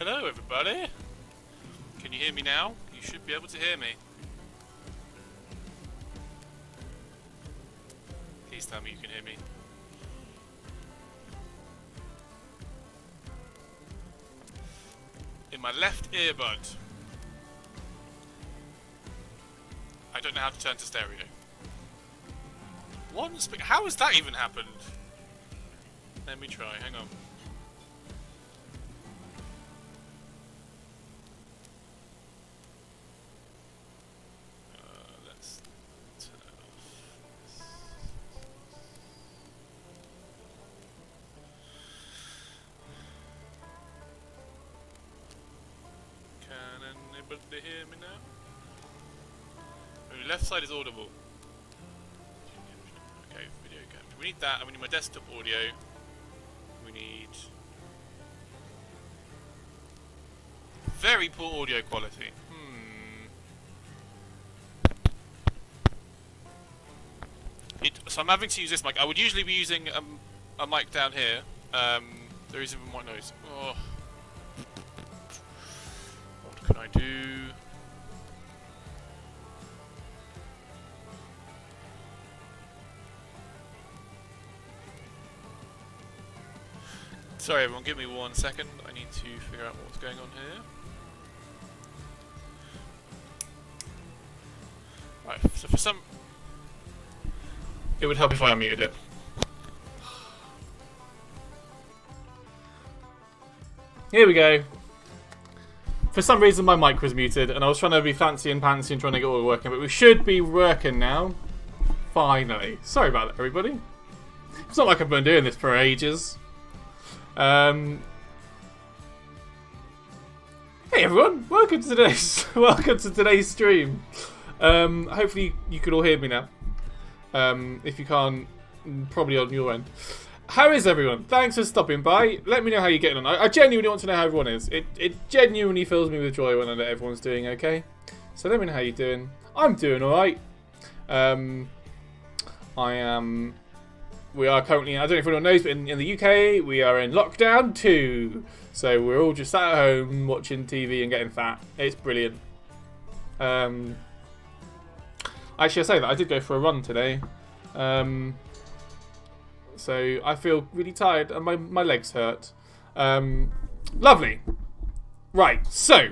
Hello everybody! Can you hear me now? You should be able to hear me. Please tell me you can hear me. In my left earbud. I don't know how to turn to stereo. How has that even happened? Let me try, hang on. Let's turn it off. Can anybody hear me now? Oh, left side is audible. Okay, video capture. We need that, and we need my desktop audio. We need very poor audio quality. So I'm having to use this mic. I would usually be using a mic down here. There is even white noise. Oh. What can I do? Sorry everyone, give me 1 second. I need to figure out what's going on here. Right, so for some... It would help if I unmuted it. Here we go. For some reason my mic was muted and I was trying to be fancy and pantsy and trying to get it all working, but we should be working now. Finally. Sorry about that everybody. It's not like I've been doing this for ages. Hey everyone, welcome to today's stream. Hopefully you can all hear me now. If you can't, probably on your end. How is everyone? Thanks for stopping by. Let me know how you're getting on. I genuinely want to know how everyone is. It genuinely fills me with joy when I know everyone's doing okay. So let me know how you're doing. I'm doing alright. We are currently, I don't know if anyone knows, but in the UK, we are in lockdown 2. So we're all just sat at home watching TV and getting fat. It's brilliant. Actually, I say that, I did go for a run today. So I feel really tired and my legs hurt. Lovely. Right, so,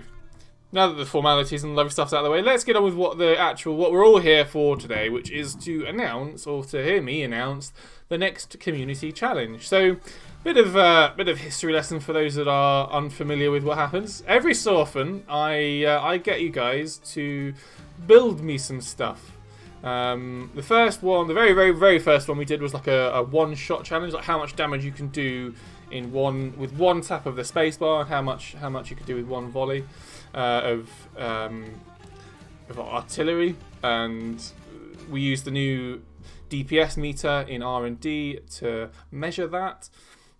now that the formalities and lovely stuff's out of the way, let's get on with what we're all here for today, which is to announce, or to hear me announce, the next community challenge. So, bit of history lesson for those that are unfamiliar with what happens. Every so often, I get you guys to build me some stuff. The first one, the very first one we did was like a one-shot challenge, like how much damage you can do with one tap of the spacebar, and how much you could do with one volley of artillery. And we used the new DPS meter in R&D to measure that.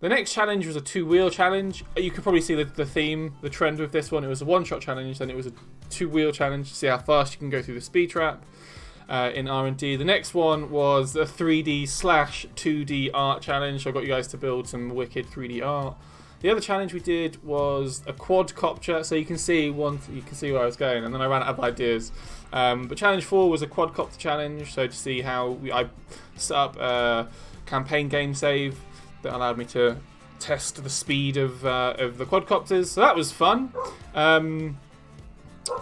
The next challenge was a two-wheel challenge. You could probably see the theme, the trend with this one. It was a one-shot challenge, then it was a two-wheel challenge to see how fast you can go through the speed trap. In R&D. The next one was a 3D/2D art challenge. I got you guys to build some wicked 3D art. The other challenge we did was a quadcopter. So you can see where I was going, and then I ran out of ideas. But challenge 4 was a quadcopter challenge. So to see how I set up a campaign game save that allowed me to test the speed of the quadcopters. So that was fun.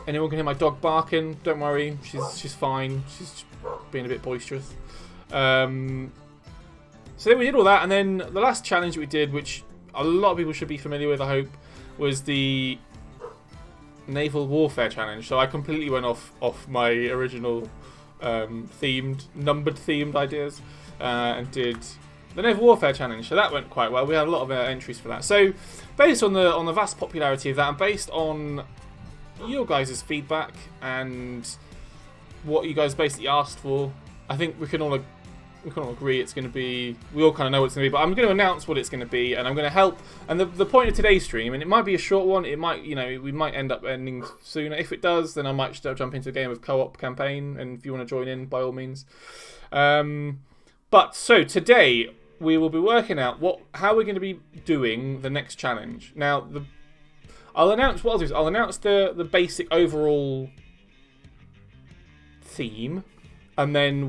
Anyone can hear my dog barking? Don't worry, she's fine. She's being a bit boisterous. So then we did all that, and then the last challenge we did, which a lot of people should be familiar with, I hope, was the naval warfare challenge. So I completely went off my original numbered themed ideas and did the naval warfare challenge. So that went quite well. We had a lot of entries for that. So based on the vast popularity of that, and based on your guys' feedback and what you guys basically asked for, I think we can all agree it's going to be, we all kind of know what it's going to be, but I'm going to announce what it's going to be, and I'm going to help. And the point of today's stream, and it might be a short one, it might, we might end up ending sooner. If it does, then I might just jump into a game of co-op campaign, and if you want to join in, by all means. But so today we will be working out how we're going to be doing the next challenge. Now, I'll announce what I'll do is I'll announce the basic overall theme, and then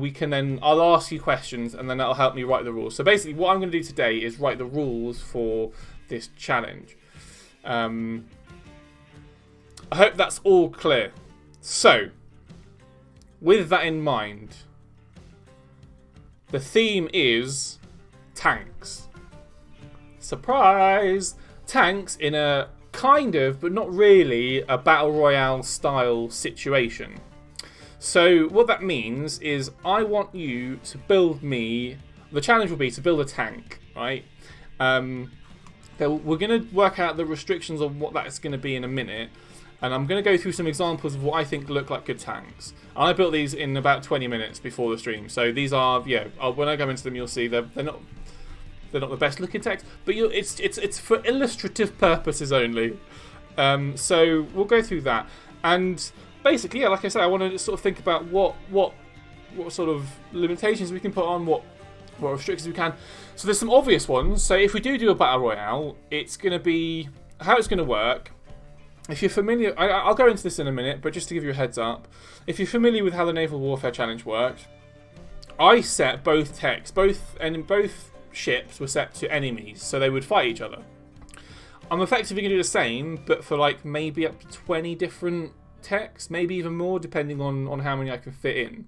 I'll ask you questions, and then that'll help me write the rules. So basically, what I'm going to do today is write the rules for this challenge. I hope that's all clear. So, with that in mind, the theme is tanks. Surprise! Tanks in a kind of, but not really, a battle royale style situation. So what that means is I want you to build me. The challenge will be to build a tank, right? We're going to work out the restrictions on what that's going to be in a minute. And I'm going to go through some examples of what I think look like good tanks. And I built these in about 20 minutes before the stream. So these are, when I go into them, you'll see they're not the best looking tanks, but it's for illustrative purposes only. So we'll go through that. And basically, like I said, I want to sort of think about what sort of limitations we can put on, what restrictions we can. So there's some obvious ones. So if we do a battle royale, it's going to be how it's going to work. If you're familiar, I'll go into this in a minute, but just to give you a heads up, if you're familiar with how the Naval Warfare Challenge worked, I set both ships were set to enemies, so they would fight each other. I'm effectively going to do the same, but for like maybe up to 20 different techs, maybe even more, depending on how many I can fit in.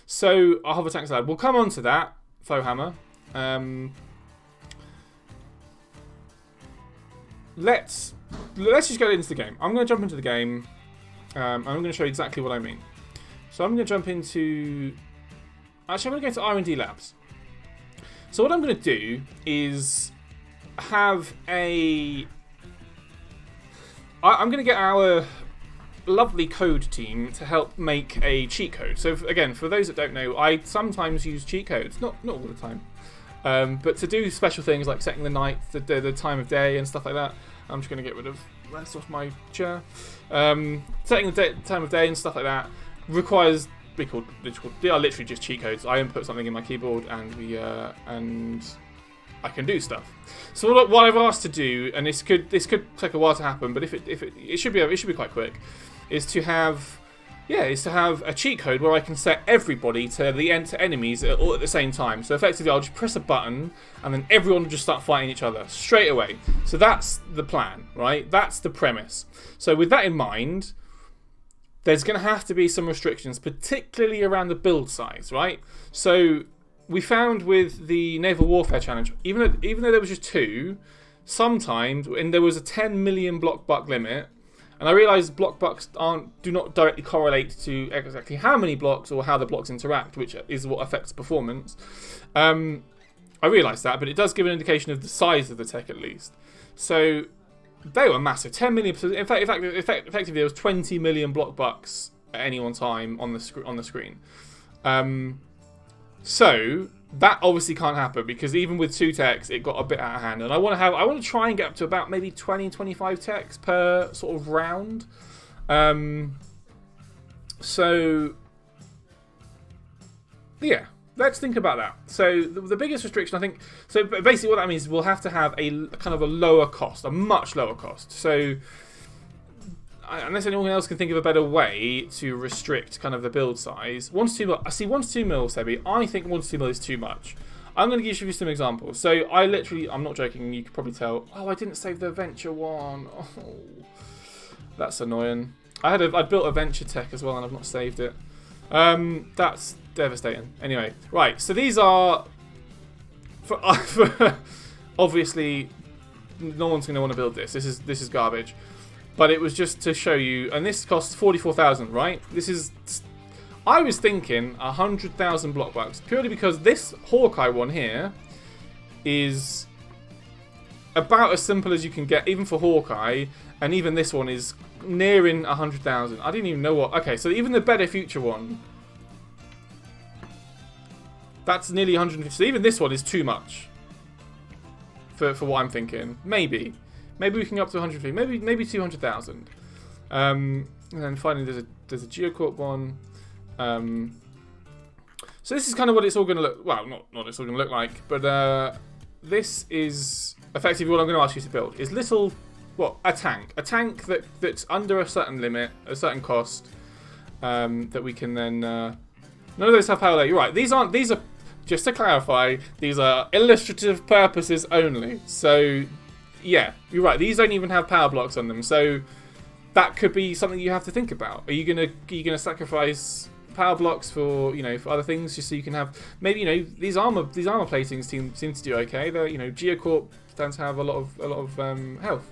So I'll have a tank slide. We'll come on to that, Flowhammer. Let's just go into the game. I'm going to jump into the game. I'm going to show you exactly what I mean. So I'm going to jump into... Actually, I'm going to go to R&D Labs. So what I'm going to do is have a... I'm going to get our lovely code team to help make a cheat code. So again, for those that don't know, I sometimes use cheat codes. Not all the time. But to do special things like setting the night, the time of day and stuff like that. I'm just going to get rid of rest off my chair. Setting the time of day and stuff like that requires they are literally just cheat codes. I input something in my keyboard and I can do stuff. So what I've asked to do, and this could take a while to happen, but it should be quite quick, is to have a cheat code where I can set everybody to enemies all at the same time. So effectively, I'll just press a button, and then everyone will just start fighting each other straight away. So that's the plan, right? That's the premise. So with that in mind, there's going to have to be some restrictions, particularly around the build size, right? So we found with the Naval Warfare Challenge, even though there was just 2, sometimes, and there was a 10 million block buck limit. And I realised block bucks do not directly correlate to exactly how many blocks or how the blocks interact, which is what affects performance. I realised that, but it does give an indication of the size of the tech at least. So they were massive, 10 million. In fact, effectively there was 20 million block bucks at any one time on the screen. So that obviously can't happen because even with 2 techs, it got a bit out of hand. And I want to try and get up to about maybe 20, 25 techs per sort of round. So yeah, let's think about that. So the biggest restriction, I think, so basically what that means is we'll have to have a kind of a lower cost, a much lower cost. So unless anyone else can think of a better way to restrict kind of the build size. 1 to 2 mil. I see 1 to 2 mil, Sebi. I think 1 to 2 mil is too much. I'm going to give you some examples. So I'm not joking, you could probably tell. Oh, I didn't save the Venture one. Oh, that's annoying. I built a Venture tech as well and I've not saved it. That's devastating. Anyway, right. So these are, for obviously, no one's going to want to build this. This is garbage. But it was just to show you, and this costs 44,000, right? I was thinking 100,000 block bucks, purely because this Hawkeye one here is about as simple as you can get, even for Hawkeye, and even this one is nearing 100,000. I didn't even know what. Okay, so even the Better Future one, that's nearly 150. So even this one is too much for what I'm thinking. Maybe we can go up to 150. Maybe 200,000. And then finally, there's a Geocorp one. So this is kind of what it's all going to look. Well, not it's all going to look like, but this is effectively what I'm going to ask you to build. Is little what, a tank that's under a certain limit, a certain cost, that we can then. None of those have power. You're right. These are just to clarify. These are illustrative purposes only. So yeah, you're right. These don't even have power blocks on them. So that could be something you have to think about. Are you gonna sacrifice power blocks for for other things just so you can have maybe these armor platings seem to do okay. They're Geocorp stands to have a lot of health.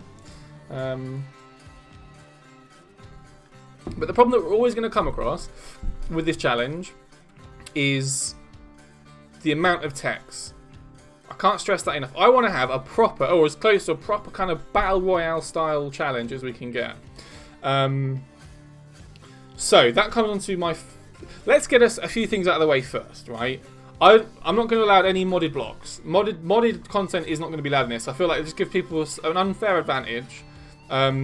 But the problem that we're always going to come across with this challenge is the amount of techs. I can't stress that enough. I want to have a proper, or as close to a proper kind of battle royale style challenge as we can get. So that comes on to my. Let's get us a few things out of the way first, right? I'm not going to allow any modded blocks. Modded content is not going to be allowed in this. I feel like it just gives people an unfair advantage.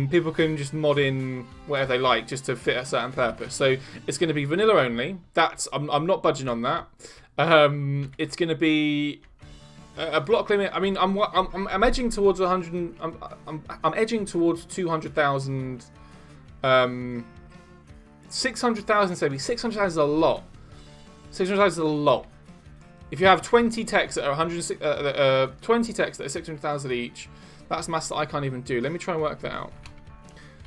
People can just mod in whatever they like just to fit a certain purpose. So it's going to be vanilla only. I'm not budging on that. It's going to be a block limit. I mean, I'm edging towards 100. I'm edging towards 200,000. 600,000. So 600,000 is a lot. 600,000 is a lot. If you have 20 techs that are 20 techs that are 600,000 each. That's maths that I can't even do. Let me try and work that out.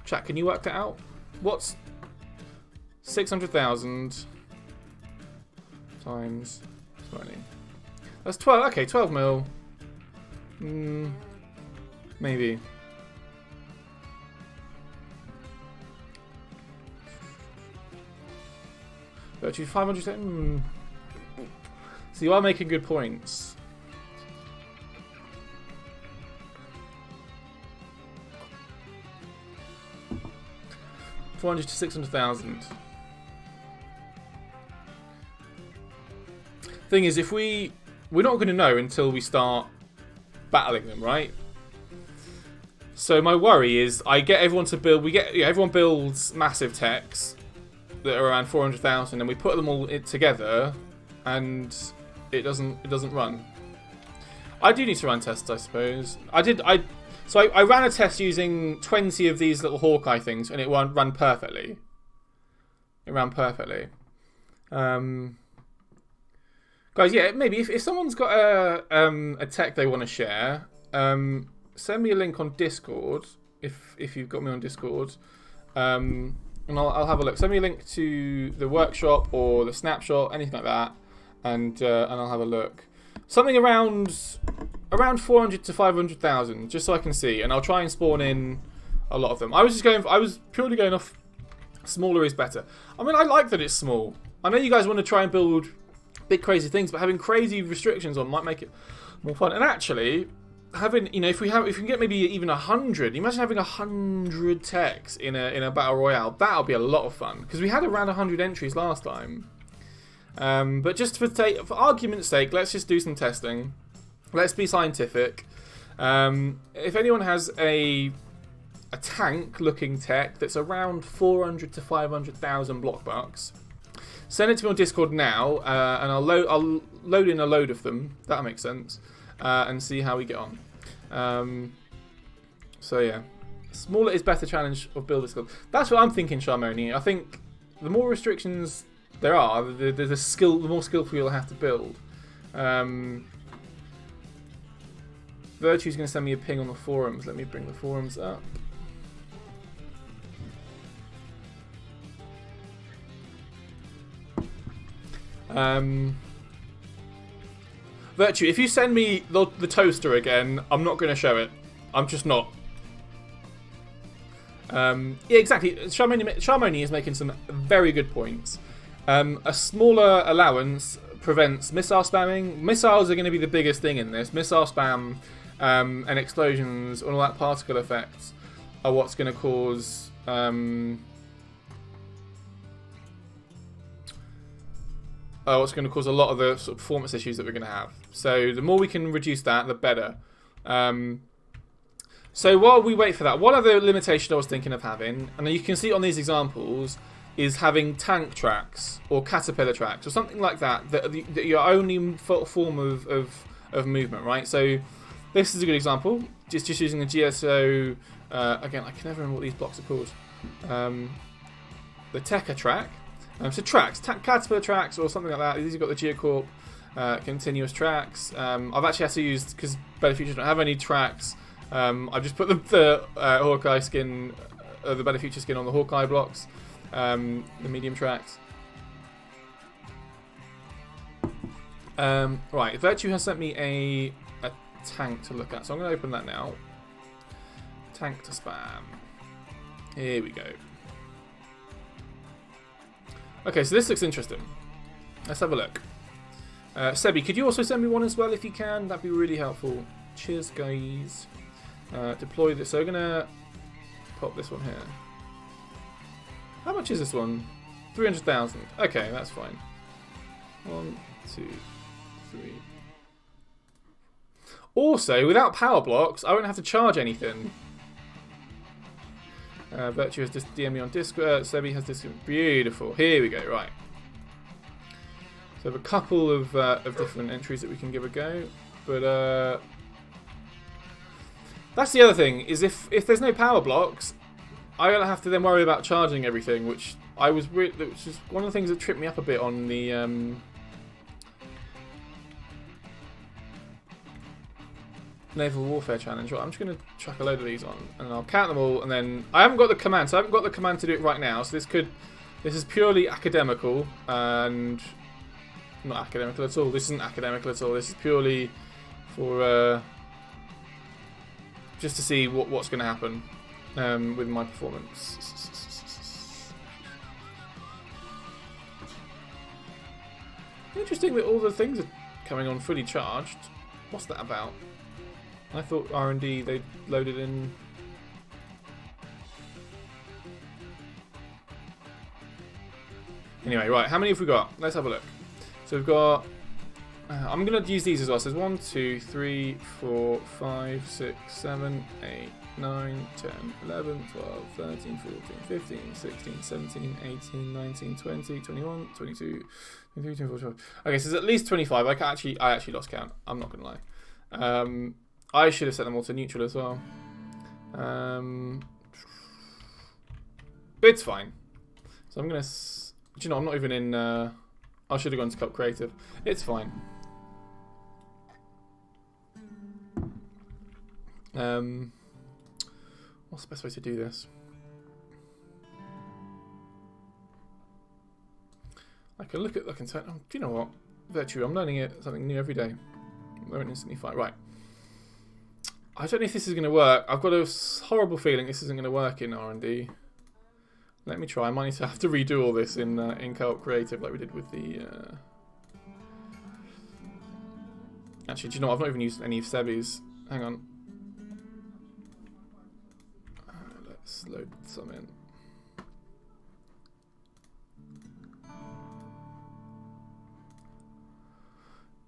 Chat, can you work that out? What's 600,000 times 20? That's 12. Okay, 12 mil. Maybe. Virtue 500. So you are making good points. 400 to 600,000. Thing is, if we're not going to know until we start battling them, right? So my worry is, I get everyone to build. Everyone builds massive techs that are around 400,000, and we put them all together, and it doesn't run. I do need to run tests, I suppose. So I ran a test using 20 of these little Hawkeye things, and it ran perfectly. It ran perfectly. Guys, yeah, maybe if someone's got a tech they want to share, send me a link on Discord if you've got me on Discord, and I'll have a look. Send me a link to the workshop or the snapshot, anything like that, and I'll have a look. Something around 400 to 500,000, just so I can see, and I'll try and spawn in a lot of them. I was purely going off smaller is better. I mean, I like that it's small. I know you guys want to try and build big crazy things, but having crazy restrictions on might make it more fun. And actually, having if we can get maybe even 100, imagine having 100 techs in a battle royale. That'll be a lot of fun because we had around 100 entries last time. But just for argument's sake, let's just do some testing. Let's be scientific. If anyone has a tank-looking tech that's around 400 to 500,000 block bucks, send it to me on Discord now, and I'll load in a load of them. That makes sense, and see how we get on. So yeah, smaller is better challenge of builder skill. That's what I'm thinking, Sharmoni. I think the more restrictions there are, the more skillful you'll have to build. Virtue's going to send me a ping on the forums. Let me bring the forums up. Virtue, if you send me the toaster again, I'm not going to show it. I'm just not. Yeah, exactly. Sharmoni is making some very good points. A smaller allowance prevents missile spamming. Missiles are going to be the biggest thing in this. Missile spam and explosions and all that particle effects are what's going to cause a lot of the sort of performance issues that we're going to have. So the more we can reduce that, the better. So while we wait for that, one other limitation I was thinking of having, and you can see on these examples, is having tank tracks or caterpillar tracks or something like that that your only form of movement, right? So this is a good example. Just using the GSO Again, I can never remember what these blocks are called. The TerraTech. So tracks, Caterpillar tracks or something like that. These have got the Geocorp continuous tracks. I've actually had to use, because Better Futures don't have any tracks, I've just put the Hawkeye skin, the Better Future skin on the Hawkeye blocks, the medium tracks. Right, Virtue has sent me a tank to look at, so I'm going to open that now. Tank to spam. Here we go. Okay, so this looks interesting. Let's have a look. Sebi, could you also send me one as well if you can? That'd be really helpful. Cheers, guys. Deploy this. So we're gonna pop this one here. How much is this one? 300,000. Okay, that's fine. 1, 2, 3. Also, without power blocks, I won't have to charge anything. Virtue has just DM me on Discord. Sebi has Discord. Beautiful. Here we go. Right. So we have a couple of different entries that we can give a go, but that's the other thing, is if there's no power blocks, I don't have to then worry about charging everything, which which is one of the things that tripped me up a bit on the Naval Warfare Challenge. Right, I'm just going to chuck a load of these on, and I'll count them all, and then I haven't got the command, so I haven't got the command to do it right now. So this is purely academical, and not academical at all. This isn't academical at all. This is purely for just to see what's going to happen with my performance. Interesting that all the things are coming on fully charged. What's that about? I thought R&D they loaded in. Anyway, right, how many have we got? Let's have a look. So we've got, I'm going to use these as well. So there's 1, 2, 3, 4, 5, 6, 7, 8, 9, 10, 11, 12, 13, 14, 15, 16, 17, 18, 19, 20, 21, 22, 23, 24, 25. Okay, so there's at least 25. I actually lost count. I'm not going to lie. I should have set them all to neutral as well. It's fine. So I'm going to... Do you know, I'm not even in... I should have gone to Cup Creative. It's fine. What's the best way to do this? I can look at... I can say... Oh, do you know what? Virtue, I'm learning something new every day. I won't instantly fight. Right. I don't know if this is going to work. I've got a horrible feeling this isn't going to work in R&D. Let me try. I might need to have to redo all this in Co-op Creative like we did with the... Actually, do you know what? I've not even used any of Sebi's. Hang on. Let's load some in.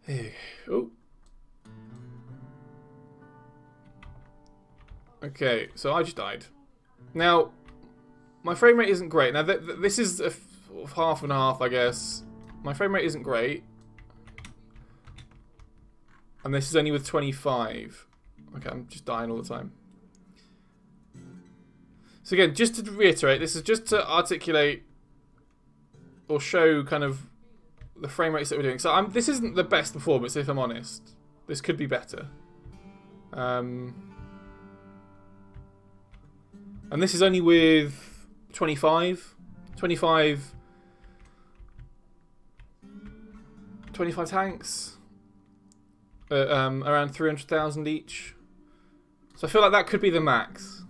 Here. Oh. Okay, so I just died. Now, my frame rate isn't great. Now, this is a half and half, I guess. My frame rate isn't great. And this is only with 25. Okay, I'm just dying all the time. So again, just to reiterate, this is just to articulate or show kind of the frame rates that we're doing. So this isn't the best performance, if I'm honest. This could be better. And this is only with 25 tanks. Around 300,000 each. So I feel like that could be the max.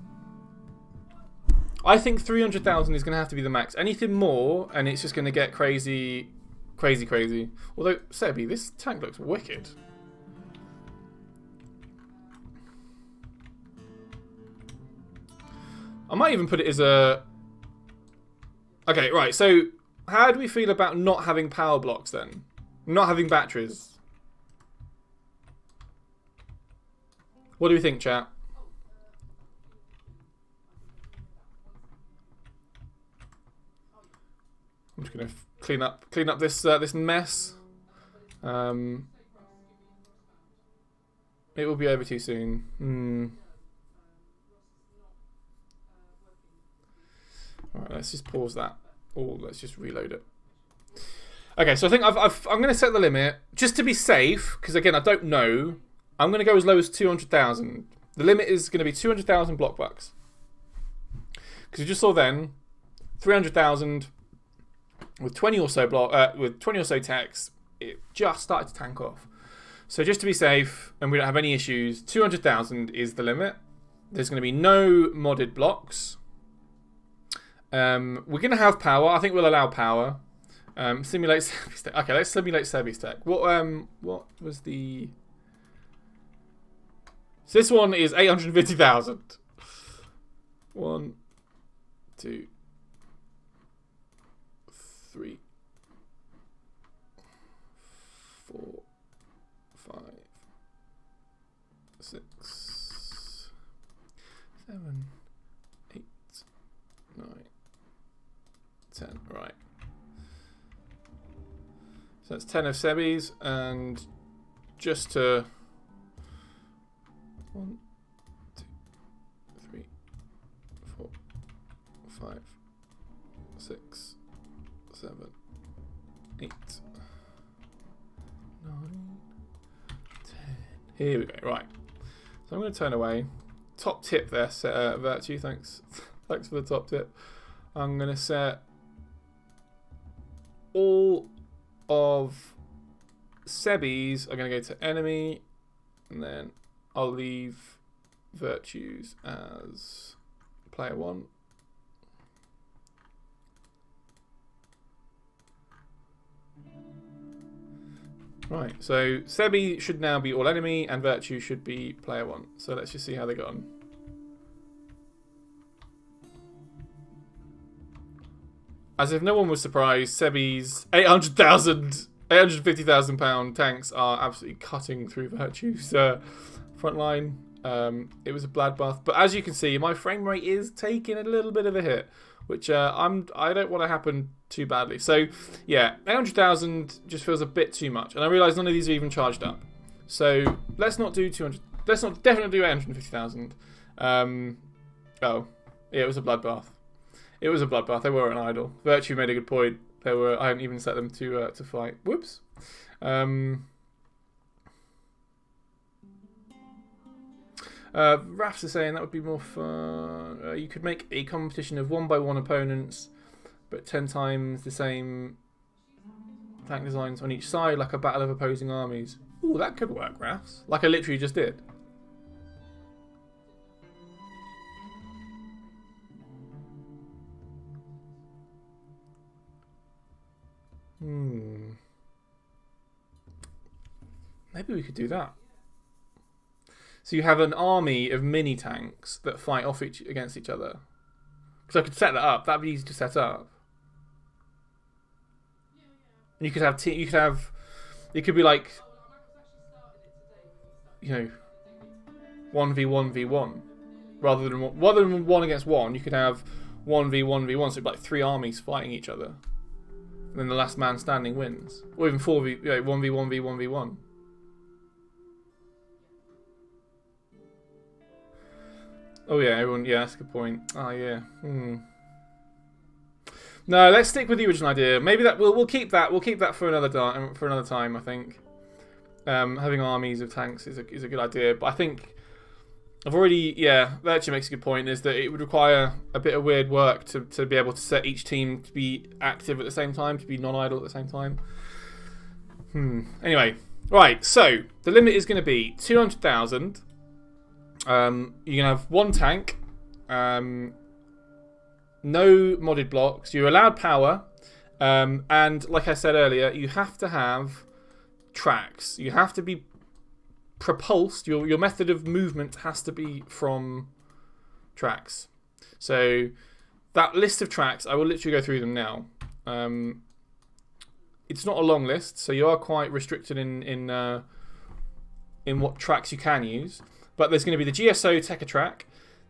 I think 300,000 is going to have to be the max. Anything more, and it's just going to get crazy. Although, Sebi, this tank looks wicked. I might even put it as a... Okay, right, so how do we feel about not having power blocks then? Not having batteries? What do we think, chat? I'm just gonna clean up this this mess. It will be over too soon. All right, let's just pause that. Or let's just reload it. Okay, so I think I'm going to set the limit just to be safe, because again, I don't know. I'm going to go as low as 200,000. The limit is going to be 200,000 block bucks. Because you just saw then 300,000 with 20 or so techs, it just started to tank off. So just to be safe and we don't have any issues, 200,000 is the limit. There's going to be no modded blocks. We're going to have power. I think we'll allow power. Simulate Sebi's tech. Okay, let's simulate Sebi's tech. What was the... So this one is 850,000. 1, 2, 3, 4, 5, 6, 7, 8, 9, 10. Right. So that's 10 of Sebi's, and just to 1, 2, 3, 4, 5, 6, 7, 8, 9, 10. Here we go. Right. So I'm going to turn away. Top tip there, Virtue. Thanks. Thanks for the top tip. I'm going to set all of Sebi's are going to go to enemy, and then I'll leave Virtues as player 1. Right, so Sebi should now be all enemy and Virtue should be player 1. So let's just see how they got on. As if no one was surprised, Sebi's 850,000 pound tanks are absolutely cutting through Virtue's front line. It was a bloodbath, but as you can see, my frame rate is taking a little bit of a hit, which I don't want to happen too badly. So yeah, 800,000 just feels a bit too much, and I realise none of these are even charged up. So let's not do 200. Let's not definitely do 850,000. Oh, yeah, it was a bloodbath. It was a bloodbath. They were an idle. Virtue made a good point. They were. I hadn't even set them to fight. Whoops. Rafs is saying that would be more fun. You could make a competition of 1-by-1 opponents, but 10 times the same tank designs on each side, like a battle of opposing armies. Ooh, that could work, Rafs. Like I literally just did. Maybe we could do that. So you have an army of mini tanks that fight off against each other. Because I could set that up. That'd be easy to set up. And you could have it could be like, you know, 1v1v1 rather than 1 against 1. You could have 1v1v1, so it'd be like 3 armies fighting each other. And then the last man standing wins. Or even 1v1v1v1. Oh yeah, everyone. Yeah, that's a good point. Oh yeah. No, let's stick with the original idea. Maybe that we'll keep that. We'll keep that for another time. I think having armies of tanks is a good idea. But I think I've already. Yeah, that actually makes a good point. Is that it would require a bit of weird work to be able to set each team to be active at the same time, to be non-idle at the same time. Anyway, right. So the limit is going to be 200,000. You're going to have 1 tank, no modded blocks, you're allowed power, and like I said earlier, you have to have tracks. You have to be propulsed, your method of movement has to be from tracks. So that list of tracks, I will literally go through them now. It's not a long list, so you are quite restricted in what tracks you can use. But there's going to be the GSO Tekka track,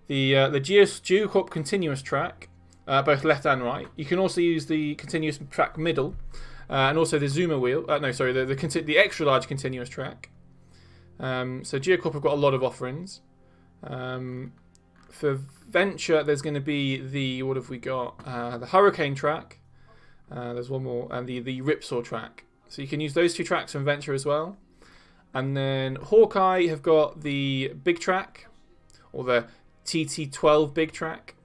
the Geocorp continuous track, both left and right. You can also use the continuous track middle, and also the Zoomer wheel. The extra large continuous track. So Geocorp have got a lot of offerings. For Venture, there's going to be the, what have we got? The Hurricane track. There's one more, and the Ripsaw track. So you can use those 2 tracks from Venture as well. And then Hawkeye have got the big track, or the TT12 big track,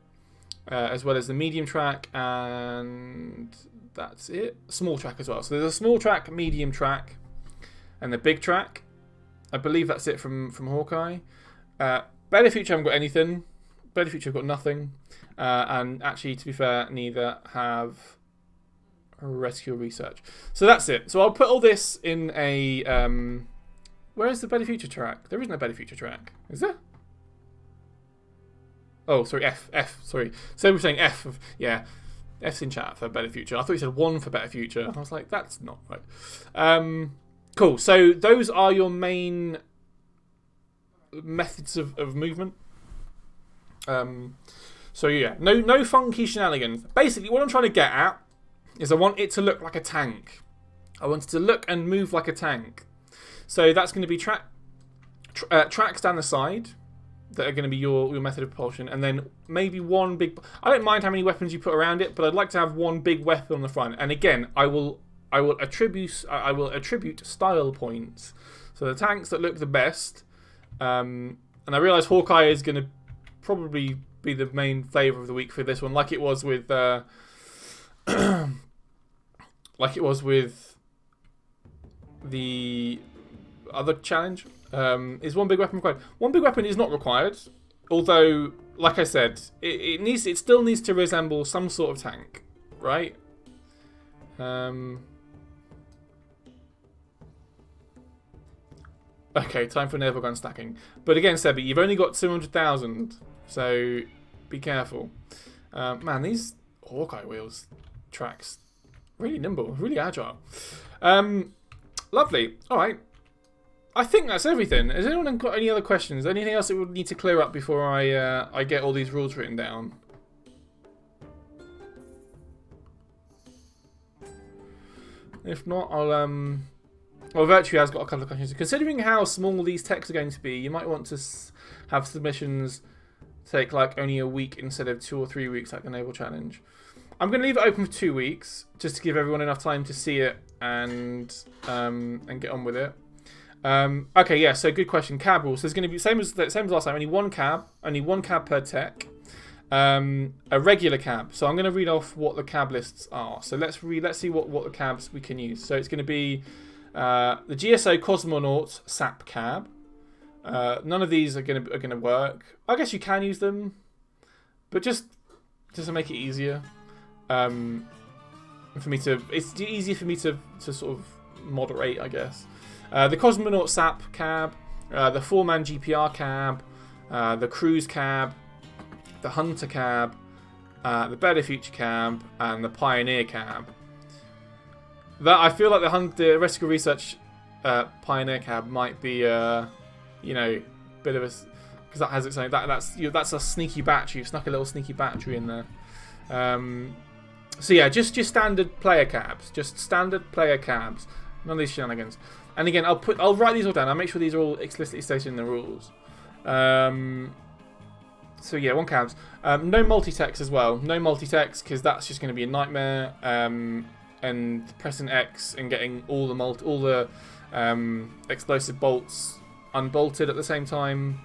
as well as the medium track, and that's it. Small track as well. So there's a small track, medium track, and the big track. I believe that's it from Hawkeye. Better Future haven't got anything. Better Future have got nothing. And actually, to be fair, neither have Rescue Research. So that's it. So I'll put all this in a... where is the Better Future track? There isn't a Better Future track. Is there? Oh, sorry, F, sorry. So we're saying F. Yeah, F's in chat for Better Future. I thought you said 1 for Better Future. I was like, that's not right. Cool. So those are your main methods of movement. So yeah, no funky shenanigans. Basically, what I'm trying to get at is I want it to look like a tank. I want it to look and move like a tank. So that's going to be tracks down the side that are going to be your method of propulsion, and then maybe one big... I don't mind how many weapons you put around it, but I'd like to have one big weapon on the front. And again, I will attribute style points. So the tanks that look the best, and I realise Hawkeye is going to probably be the main flavour of the week for this one, like it was with the other challenge. Is one big weapon required? One big weapon is not required, although, like I said, it still needs to resemble some sort of tank, right? Okay, time for naval gun stacking. But again, Sebi, you've only got 200,000, so be careful. Man, these Hawkeye wheels tracks, really nimble, really agile. Lovely. All right. I think that's everything. Has anyone got any other questions? Anything else that we would need to clear up before I get all these rules written down? If not, I'll Well, Virtue has got a couple of questions. Considering how small these texts are going to be, you might want to have submissions take like only a week instead of 2 or 3 weeks, like the Naval Challenge. I'm going to leave it open for 2 weeks just to give everyone enough time to see it and get on with it. Okay, yeah. So good question. Cab rules. There's going to be same as last time. Only one cab per tech. A regular cab. So I'm going to read off what the cab lists are. So let's see what the cabs we can use. So it's going to be the GSO Cosmonaut SAP cab. None of these are going to work. I guess you can use them, but just to make it easier. It's easier for me to sort of moderate, I guess. The Cosmonaut SAP cab, the 4-man GPR cab, the Cruise cab, the Hunter cab, the Better Future cab, and the Pioneer cab. That I feel like the Rescue Research Pioneer cab might be bit of a, because that has its own that's a sneaky battery. You've snuck a little sneaky battery in there. So yeah, just standard player cabs, none of these shenanigans. And again, I'll write these all down. I'll make sure these are all explicitly stated in the rules. So yeah, one cabs. No multi-techs as well. No multi-techs, because that's just going to be a nightmare. And pressing X and getting all the explosive bolts unbolted at the same time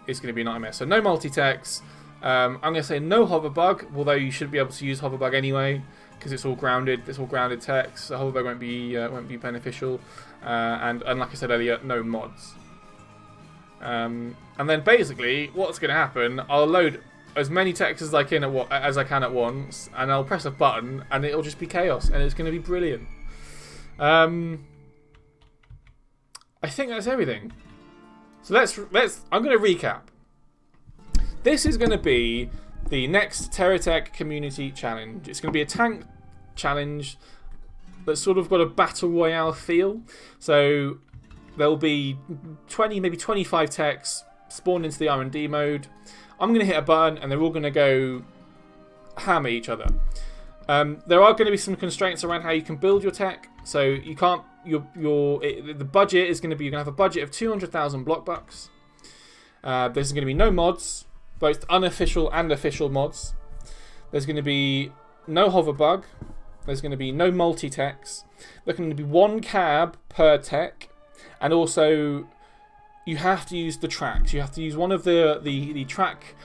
is going to be a nightmare. So no multi-techs. I'm going to say no hoverbug, although you should be able to use hoverbug anyway, because it's all grounded. It's all grounded text. So hoverbug won't be beneficial. And like I said earlier, no mods. And then basically, what's going to happen? I'll load as many texts as I can at once, and I'll press a button, and it'll just be chaos, and it's going to be brilliant. I think that's everything. So I'm going to recap. This is going to be the next TerraTech Community Challenge. It's going to be a tank challenge that's sort of got a battle royale feel. So there'll be 20, maybe 25 techs spawned into the R&D mode. I'm going to hit a button and they're all going to go hammer each other. There are going to be some constraints around how you can build your tech. So you can't. The budget is going to be, you're going to have a budget of 200,000 block bucks. There's going to be no mods. both unofficial and official mods. There's going to be no hover bug. There's going to be no multi-techs. There's going to be one cab per tech. And also, you have to use the tracks. You have to use one of the track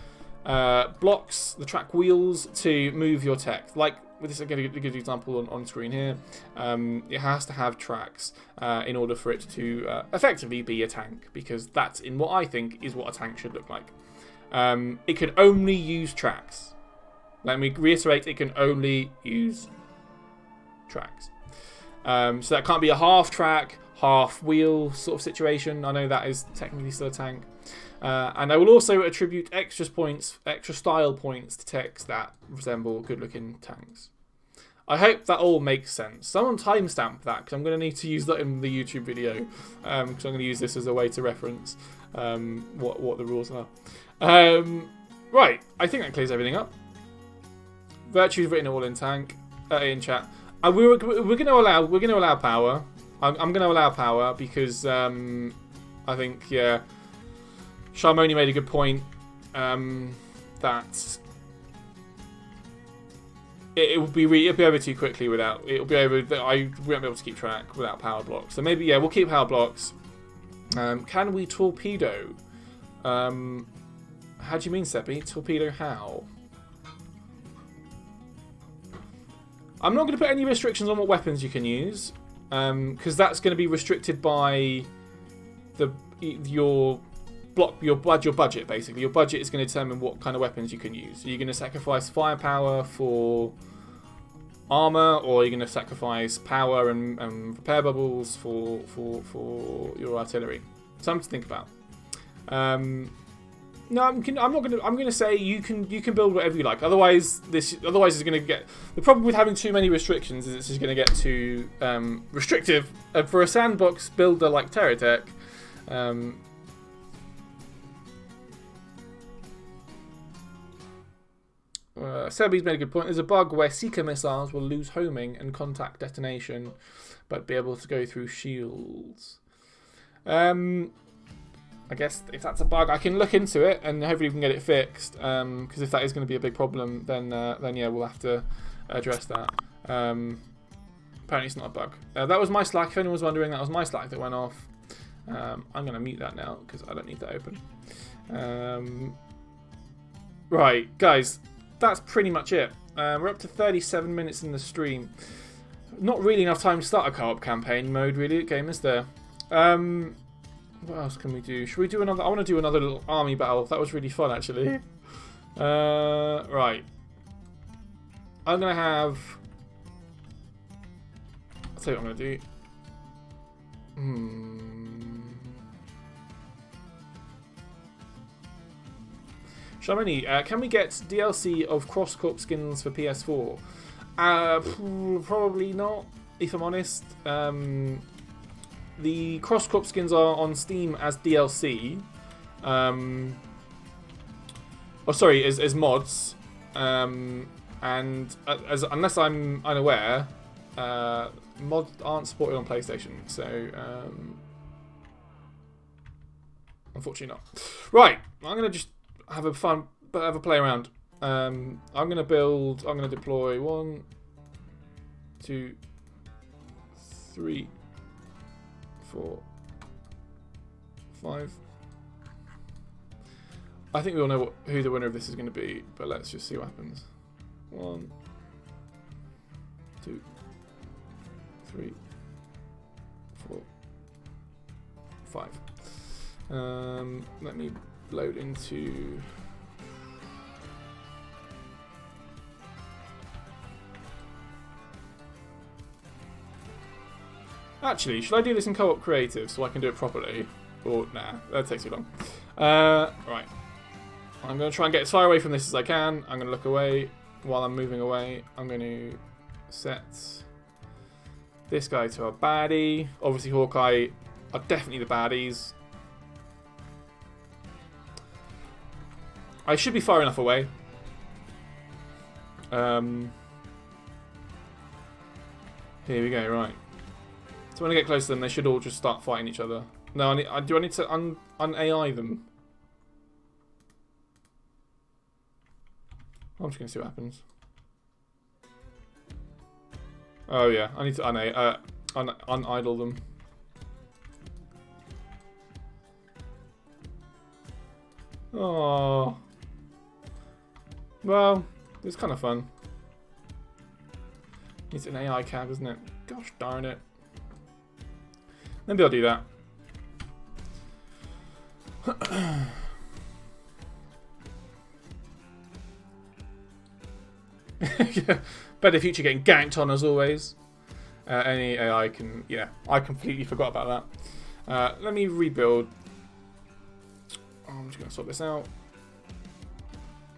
blocks, the track wheels, to move your tech. Like, with this, I'm going to give an example on screen here. It has to have tracks in order for it to effectively be a tank, because that's in what I think is what a tank should look like. It can only use tracks. Let me reiterate, it can only use tracks. So that can't be a half track, half wheel sort of situation. I know that is technically still a tank. And I will also attribute extra style points to techs that resemble good-looking tanks. I hope that all makes sense. Someone timestamp that, because I'm going to need to use that in the YouTube video. Because I'm going to use this as a way to reference what the rules are. Right, I think that clears everything up. Virtue's written all in chat. We're going to allow power. I'm going to allow power because I think Sharmoni made a good point that it'll be over too quickly without. It'll be over. I won't be able to keep track without power blocks. So maybe we'll keep power blocks. Can we torpedo? How do you mean, Seppi? Torpedo how? I'm not going to put any restrictions on what weapons you can use, because that's going to be restricted by your budget. Basically, your budget is going to determine what kind of weapons you can use. So you're going to sacrifice firepower for armor, or you're going to sacrifice power and repair bubbles for your artillery. Something to think about. No, I'm not going to. I'm going to say you can build whatever you like. Otherwise, it's going to get. The problem with having too many restrictions is it's just going to get too restrictive. For a sandbox builder like TerraTech, Sebi's made a good point. There's a bug where Seeker missiles will lose homing and contact detonation, but be able to go through shields. I guess if that's a bug, I can look into it and hopefully we can get it fixed. Because if that is going to be a big problem, then yeah, we'll have to address that. Apparently it's not a bug. That was my Slack. If anyone was wondering, that was my Slack that went off. I'm going to mute that now because I don't need that open. Right, guys, that's pretty much it. We're up to 37 minutes in the stream. Not really enough time to start a co-op campaign mode, really, game, is there? What else can we do? Should we do another? I want to do another little army battle. That was really fun, actually. Right. I'm going to have... I'll tell you what I'm going to do. Shamini, can we get DLC of Cross Corp skins for PS4? Probably not, if I'm honest. The Cross Corp skins are on Steam as DLC. As mods. And unless I'm unaware, mods aren't supported on PlayStation. So, unfortunately not. Right, I'm going to just have a play around. I'm going to deploy 1, 2, 3, 4, 5. I think we all know who the winner of this is going to be, but let's just see what happens. 1, 2, 3, 4, 5. Let me load into... Actually, should I do this in co-op creative so I can do it properly? Or, nah, that takes too long. Right. I'm going to try and get as far away from this as I can. I'm going to look away while I'm moving away. I'm going to set this guy to a baddie. Obviously, Hawkeye are definitely the baddies. I should be far enough away. Here we go, right. So when I get close to them, they should all just start fighting each other. No, do I need to un-AI them? I'm just going to see what happens. Oh yeah, I need to unidle them. Oh. Well, it's kind of fun. It's an AI cab, isn't it? Gosh darn it. Maybe I'll do that. Yeah. Better Future getting ganked on as always. Any AI can... Yeah, I completely forgot about that. Let me rebuild. I'm just going to sort this out.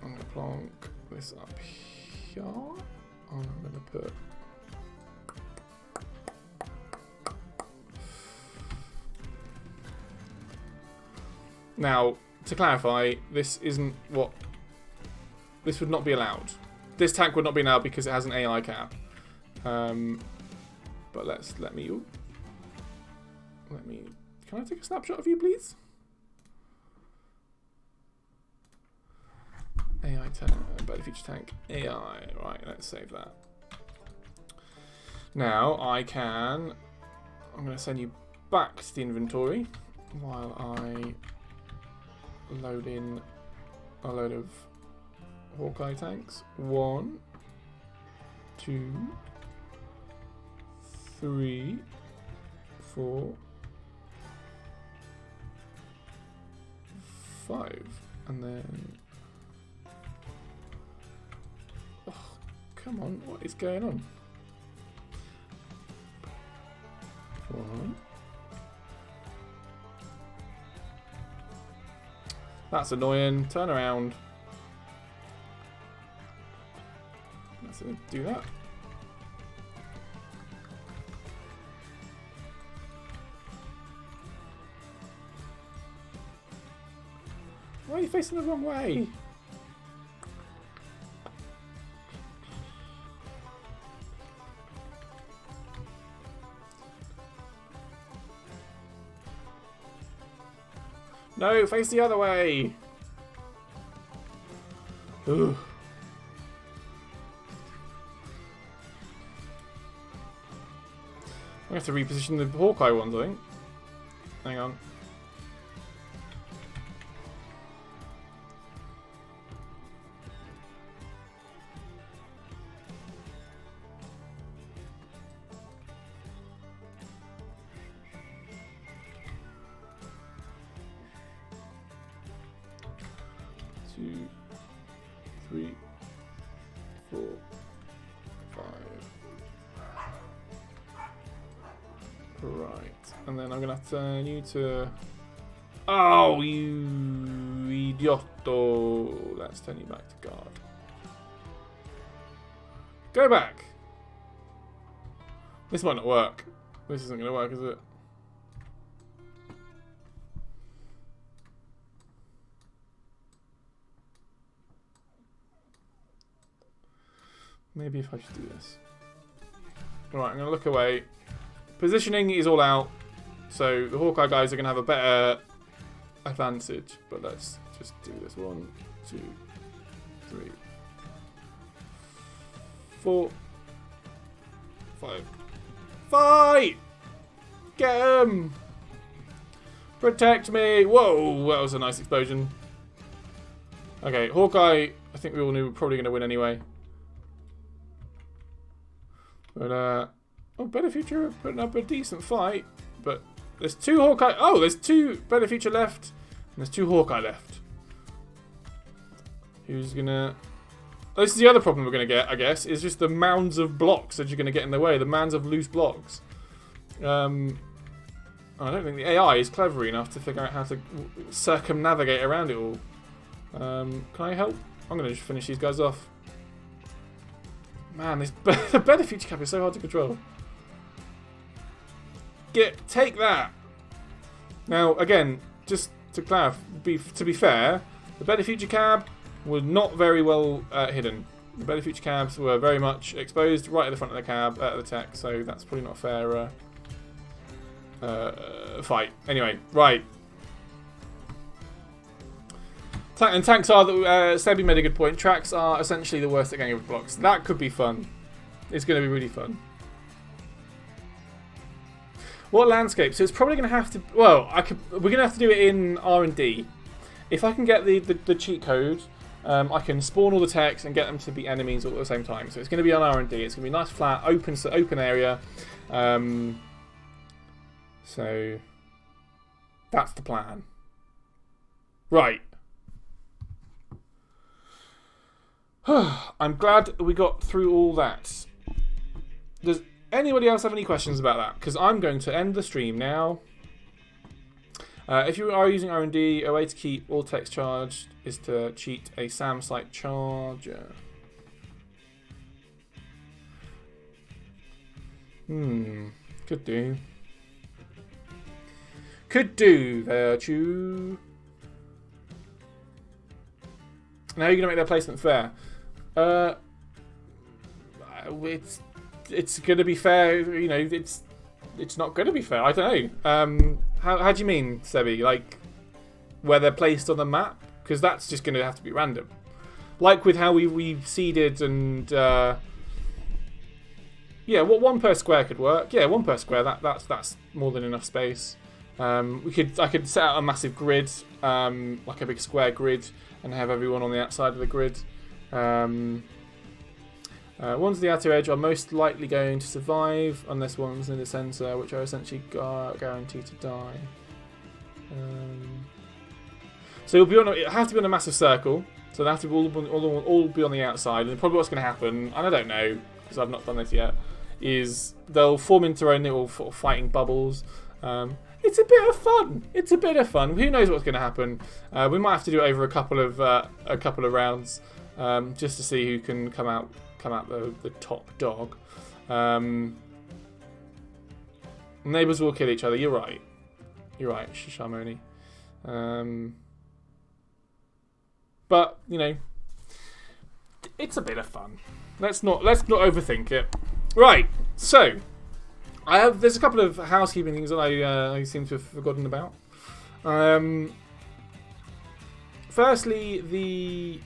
I'm going to plonk this up here. I'm going to put... Now, to clarify, this isn't what... This would not be allowed. This tank would not be allowed because it has an AI cap. But let me... Can I take a snapshot of you, please? AI tank, Better Future tank, AI. Right, let's save that. Now I can... I'm going to send you back to the inventory while I load in a load of Hawkeye tanks. 1, 2, 3, 4, 5, and then... Oh, come on, what is going on? 1. That's annoying. Turn around. Let's do that. Why are you facing the wrong way? No, face the other way. Ugh. I have to reposition the Hawkeye ones, I think. Hang on. Turn you to... Oh, you idiotto. Let's turn you back to guard. Go back. This might not work. This isn't going to work, is it? Maybe if I should do this. Alright, I'm going to look away. Positioning is all out. So the Hawkeye guys are going to have a better advantage. But let's just do this. 1, 2, 3, 4, 5. Fight! Get him! Protect me! Whoa, that was a nice explosion. Okay, Hawkeye, I think we all knew we were probably going to win anyway. But, oh, Better Future are putting up a decent fight. But there's 2 Hawkeye. Oh, there's 2 Better Future left. And there's 2 Hawkeye left. Who's gonna... Oh, this is the other problem we're gonna get, I guess, is just the mounds of blocks that you're gonna get in the way. The mounds of loose blocks. I don't think the AI is clever enough to figure out how to circumnavigate around it all. Can I help? I'm gonna just finish these guys off. Man, this Better Future cap is so hard to control. Take that. Now, again, just to clarify, to be fair, the Better Future cab was not very well hidden. The Better Future cabs were very much exposed right at the front of the cab, the tech, so that's probably not a fair fight. Anyway, right. And tanks are, Sebi made a good point, tracks are essentially the worst at getting over blocks. That could be fun. It's going to be really fun. What landscape? So it's probably going to have to, well, we're going to have to do it in R&D. If I can get the cheat code, I can spawn all the techs and get them to be enemies all at the same time. So it's going to be on R&D. It's going to be nice, flat, open area. So that's the plan. Right. I'm glad we got through all that. Does anybody else have any questions about that? Because I'm going to end the stream now. If you are using R&D, a way to keep all text charged is to cheat a SAM site charger. Could do. Could do, Virtue. Now you're going to make their placement fair. It's going to be fair, you know, it's not going to be fair. I don't know. How do you mean, Sebi? Like, where they're placed on the map? Because that's just going to have to be random. Like with how we seeded and... yeah, well, 1 per square could work. Yeah, 1 per square, that's more than enough space. I could set out a massive grid, like a big square grid, and have everyone on the outside of the grid. Ones at the outer edge are most likely going to survive, unless one's in the centre, which are essentially guaranteed to die. So it'll have to be on a massive circle, so they have to all be on the outside. And probably what's going to happen, and I don't know because I've not done this yet, is they'll form into their own little sort of fighting bubbles. It's a bit of fun. It's a bit of fun. Who knows what's going to happen? We might have to do it over a couple of rounds, just to see who can come out the top dog. Neighbours will kill each other. You're right, Shishamoni. But you know, it's a bit of fun. Let's not overthink it. Right. So there's a couple of housekeeping things that I seem to have forgotten about. Firstly, the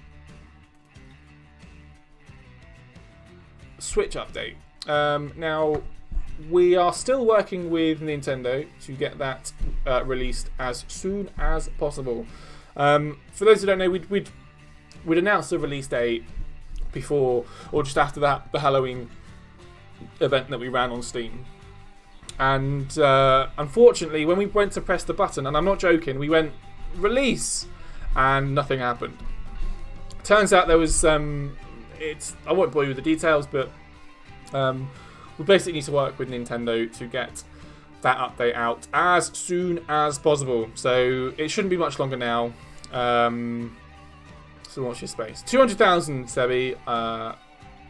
Switch update. Now, we are still working with Nintendo to get that released as soon as possible. For those who don't know, we'd announced the release date before or just after the Halloween event that we ran on Steam. And unfortunately, when we went to press the button, and I'm not joking, we went release, and nothing happened. Turns out there was I won't bore you with the details, but we basically need to work with Nintendo to get that update out as soon as possible. So it shouldn't be much longer now. So watch your space. 200,000, Sebi.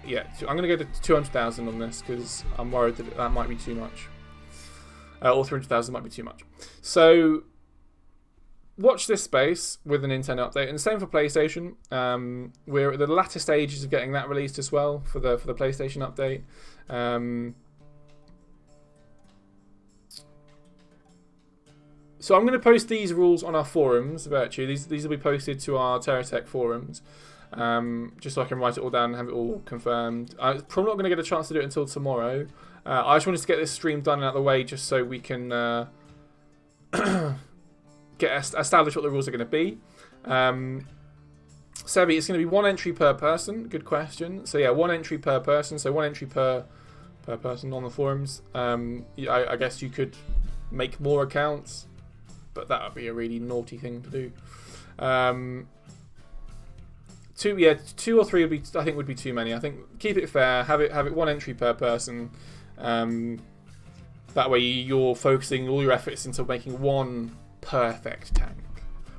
Yeah, I'm going to go to 200,000 on this because I'm worried that might be too much. Or 300,000 might be too much. So watch this space with the Nintendo update, and the same for PlayStation. We're at the latter stages of getting that released as well for the PlayStation update. So I'm going to post these rules on our forums. Virtue. These will be posted to our TerraTech forums, just so I can write it all down and have it all confirmed. I'm probably not going to get a chance to do it until tomorrow. I just wanted to get this stream done and out of the way, just so we can establish what the rules are going to be. Sebi, it's going to be 1 entry per person. Good question. So yeah, 1 entry per person. So 1 entry per person on the forums. I guess you could make more accounts, but that would be a really naughty thing to do. 2 or 3 would be too many. I think keep it fair. Have it 1 entry per person. That way you're focusing all your efforts into making 1 perfect tank,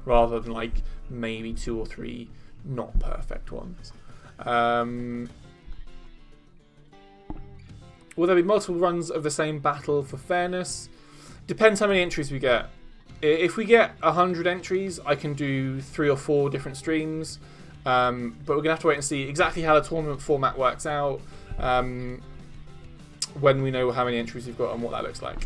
rather than like maybe 2 or 3 not perfect ones. Will there be multiple runs of the same battle for fairness? Depends how many entries we get. If we get 100 entries, I can do 3 or 4 different streams. But we're going to have to wait and see exactly how the tournament format works out when we know how many entries we've got and what that looks like.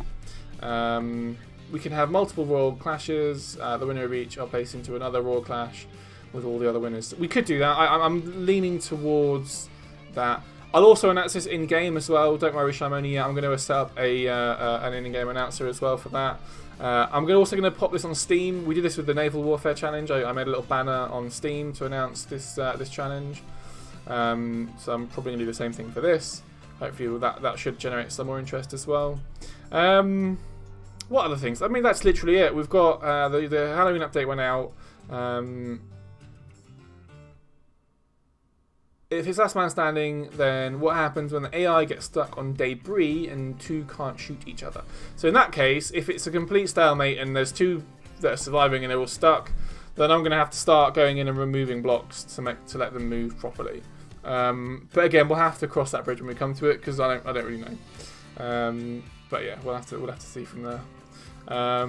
We can have multiple Royal Clashes. The winner of each are placed into another Royal Clash. with all the other winners. We could do that. I'm leaning towards that. I'll also announce this in-game as well. Don't worry, Shimoni. I'm going to set up an in-game announcer as well for that. I'm also going to pop this on Steam. We did this with the Naval Warfare Challenge. I made a little banner on Steam to announce this this challenge. So I'm probably going to do the same thing for this. Hopefully that should generate some more interest as well. What other things? I mean, that's literally it. We've got the Halloween update went out. If it's last man standing, then what happens when the AI gets stuck on debris and two can't shoot each other? So in that case, if it's a complete stalemate and there's two that are surviving and they're all stuck, then I'm going to have to start going in and removing blocks to let them move properly. But again, we'll have to cross that bridge when we come to it because I don't really know. But yeah, we'll have to see from there. I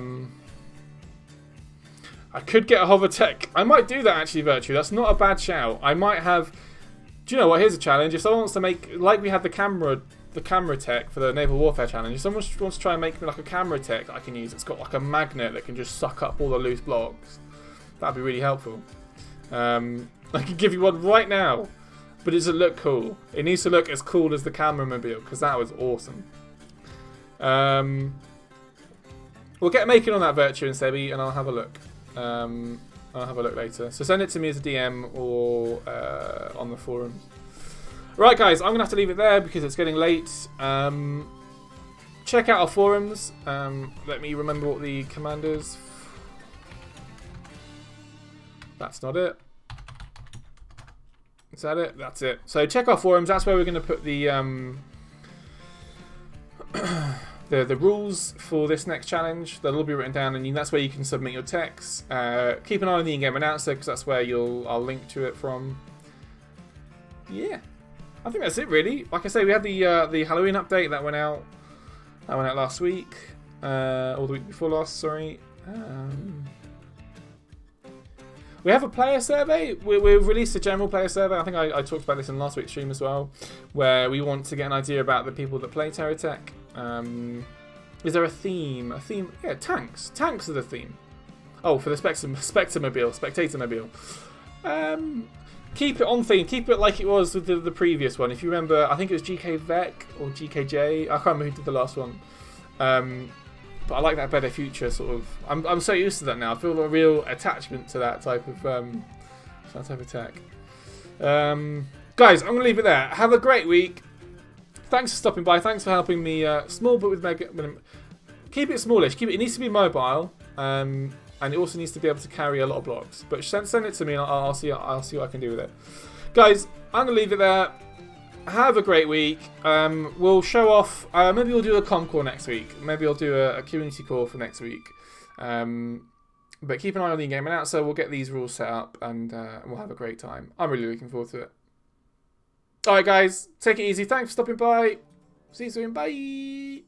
could get a hover tech. I might do that actually, Virtue. That's not a bad shout. I might have. Do you know what? Here's a challenge. If someone wants to make, like we had the camera tech for the Naval Warfare Challenge, if someone wants to try and make me like a camera tech that I can use, it's got like a magnet that can just suck up all the loose blocks. That'd be really helpful. I can give you one right now, but does it look cool? It needs to look as cool as the camera mobile because that was awesome. We'll get making on that, Virtue and Sebi, and I'll have a look. I'll have a look later. So send it to me as a DM or on the forums. Right, guys, I'm going to have to leave it there because it's getting late. Check out our forums. Let me remember what the command is. That's not it. Is that it? That's it. So check our forums. That's where we're going to put the the rules for this next challenge. They'll all be written down, and that's where you can submit your texts. Keep an eye on the in-game announcer because that's where I'll link to it from. Yeah, I think that's it really. Like I say, we had the Halloween update that went out. That went out last week, or the week before last. Sorry. We have a player survey. We've released a general player survey. I think I talked about this in last week's stream as well, where we want to get an idea about the people that play TerraTech. Is there a theme? A theme? Yeah, tanks. Tanks are the theme. Oh, for the Spectator-mobile. Keep it on theme. Keep it like it was with the previous one. If you remember, I think it was GK Vec or GKJ. I can't remember who did the last one. But I like that better future sort of. I'm so used to that now. I feel a real attachment to that type of tech. Guys, I'm gonna leave it there. Have a great week. Thanks for stopping by. Thanks for helping me. Small but with mega. Keep it smallish. Keep it. It needs to be mobile, and it also needs to be able to carry a lot of blocks. But send it to me, and I'll see what I can do with it. Guys, I'm gonna leave it there. Have a great week. We'll show off. Maybe we'll do a comm call next week. Maybe I'll do a community call for next week. But keep an eye on the in-game announcer. We'll get these rules set up, and we'll have a great time. I'm really looking forward to it. Alright guys, take it easy. Thanks for stopping by. See you soon. Bye.